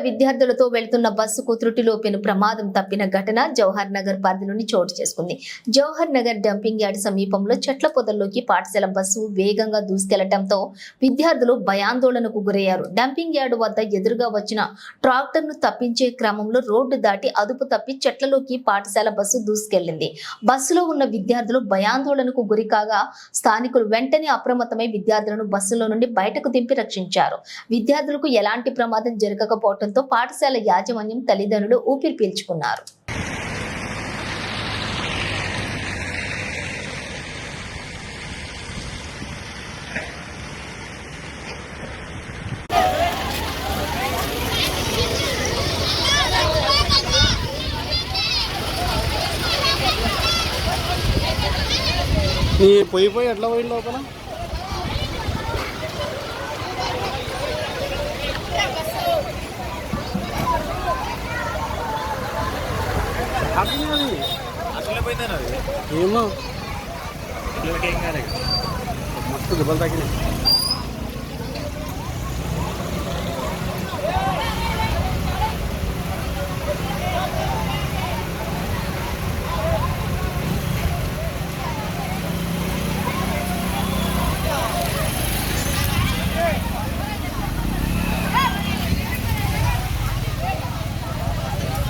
విద్యార్థులతో వెళ్తున్న బస్సుకు త్రుటిలో పెను ప్రమాదం తప్పిన ఘటన జవహర్ నగర్ పరిధిలోని చోటు చేసుకుంది. జవహర్ నగర్ డంపింగ్ యార్డ్ సమీపంలో చెట్ల పొదల్లోకి పాఠశాల బస్సు వేగంగా దూసుకెళ్లడంతో విద్యార్థులు భయాందోళనకు గురయ్యారు. డంపింగ్ యార్డ్ వద్ద ఎదురుగా వచ్చిన ట్రాక్టర్ను తప్పించే క్రమంలో రోడ్డు దాటి అదుపు తప్పి చెట్లలోకి పాఠశాల బస్సు దూసుకెళ్లింది. బస్సులో ఉన్న విద్యార్థులు భయాందోళనకు గురికాగా స్థానికులు వెంటనే అప్రమత్తమై విద్యార్థులను బస్సులో నుండి బయటకు దింపి రక్షించారు. విద్యార్థులకు ఎలాంటి ప్రమాదం జరగకపోవడంతో పాఠశాల యాజమాన్యం తల్లిదండ్రులు ఊపిరి పీల్చుకున్నారు. పోయి ఎట్లా పోయింది లోపల ఏమో మస్తు దెబ్బలు తగ్గినాయి.